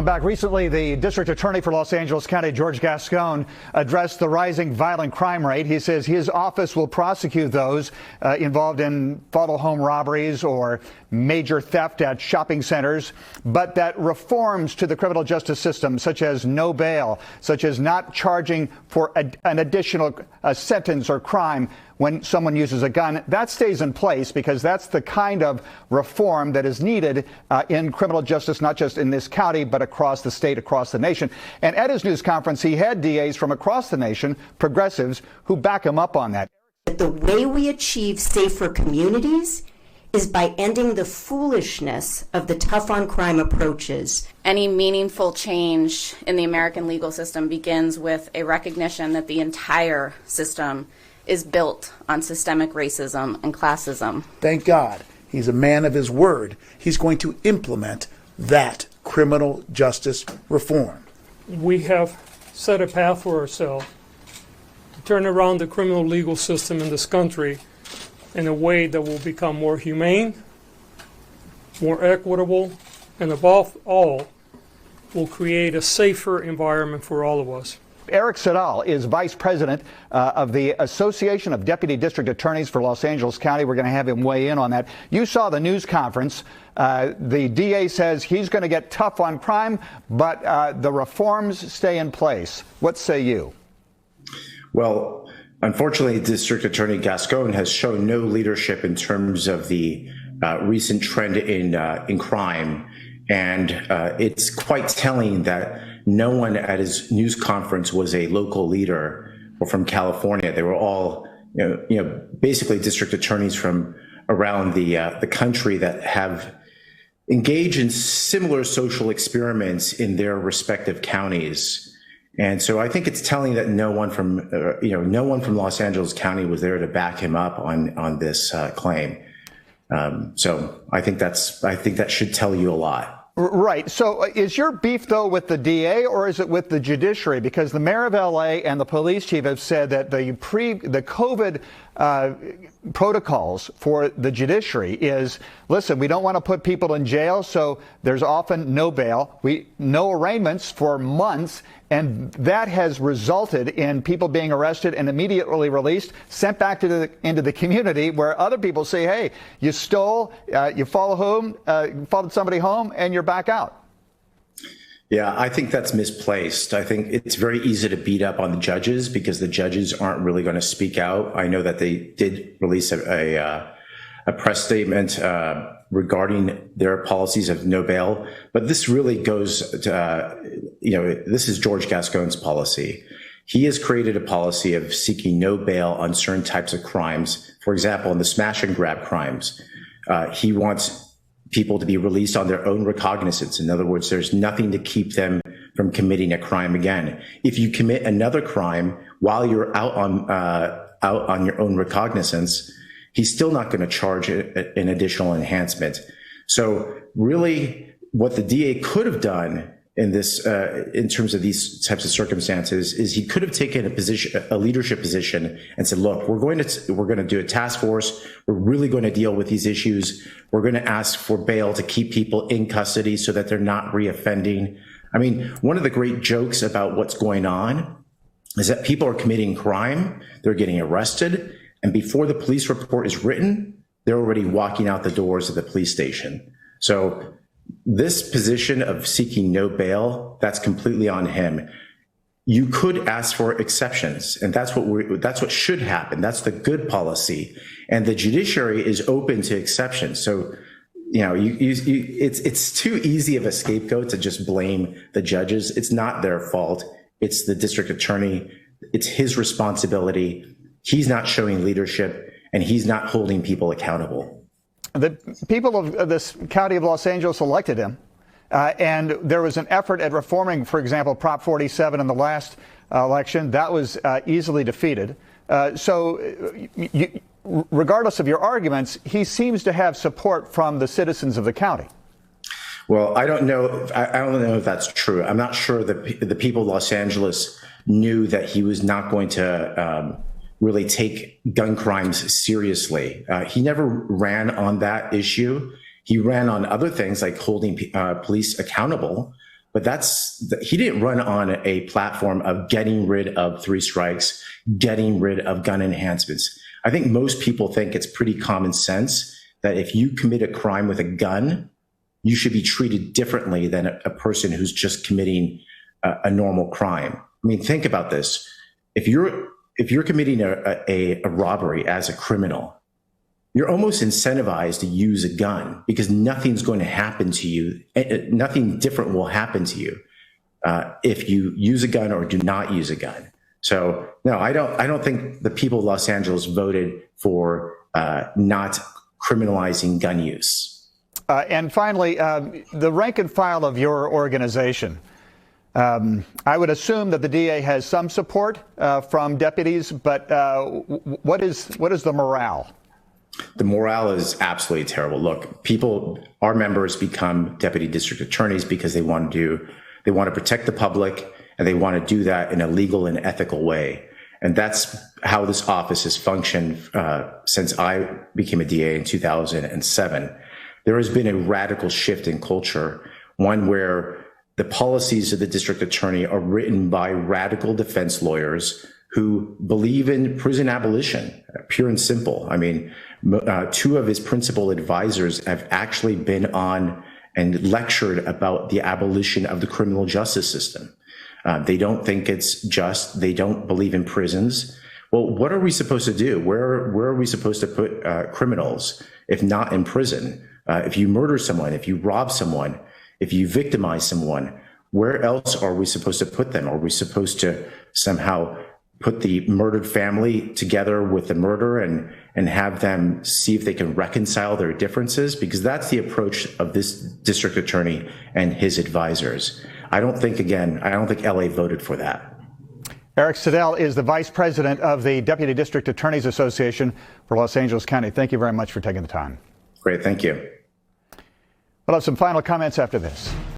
Back recently, the district attorney for Los Angeles County, George Gascon, addressed the rising violent crime rate. He says his office will prosecute those involved in fatal home robberies or major theft at shopping centers, but that reforms to the criminal justice system, such as no bail, such as not charging for an additional sentence or crime when someone uses a gun, that stays in place because that's the kind of reform that is needed in criminal justice, not just in this county, but across the state, across the nation. And at his news conference, he had DAs from across the nation, progressives, who back him up on that. The way we achieve safer communities is by ending the foolishness of the tough on crime approaches. Any meaningful change in the American legal system begins with a recognition that the entire system is built on systemic racism and classism. Thank God he's a man of his word. He's going to implement that criminal justice reform. We have set a path for ourselves to turn around the criminal legal system in this country in a way that will become more humane, more equitable, and above all, will create a safer environment for all of us. Eric Siddall is vice president of the Association of Deputy District Attorneys for Los Angeles County. We're going to have him weigh in on that. You saw the news conference. The DA says he's going to get tough on crime, but the reforms stay in place. What say you? Well, unfortunately, District Attorney Gascon has shown no leadership in terms of the recent trend in crime. And it's quite telling that no one at his news conference was a local leader or from California. They were all, basically district attorneys from around the country that have engaged in similar social experiments in their respective counties. And so I think it's telling that no one from Los Angeles County was there to back him up on this claim. So I think that should tell you a lot. Right. So is your beef, though, with the DA or is it with the judiciary? Because the mayor of L.A. and the police chief have said that the COVID protocols for the judiciary is, listen, we don't want to put people in jail, so there's often no bail, no arraignments for months, and that has resulted in people being arrested and immediately released, sent back into the community where other people say, hey, you stole, you followed somebody home, and you're back out. Yeah, I think that's misplaced. I think it's very easy to beat up on the judges because the judges aren't really going to speak out. I know that they did release a press statement regarding their policies of no bail, but this really goes to, this is George Gascon's policy. He has created a policy of seeking no bail on certain types of crimes. For example, in the smash and grab crimes, he wants people to be released on their own recognizance. In other words, there's nothing to keep them from committing a crime again. If you commit another crime while you're out on your own recognizance, he's still not going to charge an additional enhancement. So really what the DA could have done in this, in terms of these types of circumstances, is he could have taken a leadership position and said, look, we're going to do a task force. We're really going to deal with these issues. We're going to ask for bail to keep people in custody so that they're not reoffending. I mean, one of the great jokes about what's going on is that people are committing crime. They're getting arrested. And before the police report is written, they're already walking out the doors of the police station. So this position of seeking no bail, that's completely on him. You could ask for exceptions, and that's what should happen. That's the good policy, and the judiciary is open to exceptions. So, it's too easy of a scapegoat to just blame the judges. It's not their fault. It's the district attorney. It's his responsibility. He's not showing leadership, and he's not holding people accountable. The people of this county of Los Angeles elected him, and there was an effort at reforming, for example, Prop 47 in the last election. That was easily defeated. Regardless of your arguments, he seems to have support from the citizens of the county. Well, I don't know. I don't know if that's true. I'm not sure that the people of Los Angeles knew that he was not going to really take gun crimes seriously. He never ran on that issue. He ran on other things like holding police accountable. But he didn't run on a platform of getting rid of 3 strikes, getting rid of gun enhancements. I think most people think it's pretty common sense that if you commit a crime with a gun, you should be treated differently than a person who's just committing a normal crime. I mean, think about this. If you're committing a robbery as a criminal, you're almost incentivized to use a gun because nothing's going to happen to you. Nothing different will happen to you if you use a gun or do not use a gun. So no, I don't think the people of Los Angeles voted for not criminalizing gun use. And finally, the rank and file of your organization. I would assume that the DA has some support from deputies, but what is the morale? The morale is absolutely terrible. Look, our members become deputy district attorneys because they want to protect the public, and they want to do that in a legal and ethical way. And that's how this office has functioned since I became a DA in 2007. There has been a radical shift in culture, one where the policies of the district attorney are written by radical defense lawyers who believe in prison abolition, pure and simple. I mean, 2 of his principal advisors have actually been on and lectured about the abolition of the criminal justice system. They don't think it's just. They don't believe in prisons. Well, what are we supposed to do? Where are we supposed to put criminals if not in prison? If you murder someone, if you rob someone, if you victimize someone, where else are we supposed to put them? Are we supposed to somehow put the murdered family together with the murderer and have them see if they can reconcile their differences? Because that's the approach of this district attorney and his advisors. I don't think LA voted for that. Eric Siddall is the vice president of the Deputy District Attorneys Association for Los Angeles County. Thank you very much for taking the time. Great, thank you. We'll have some final comments after this.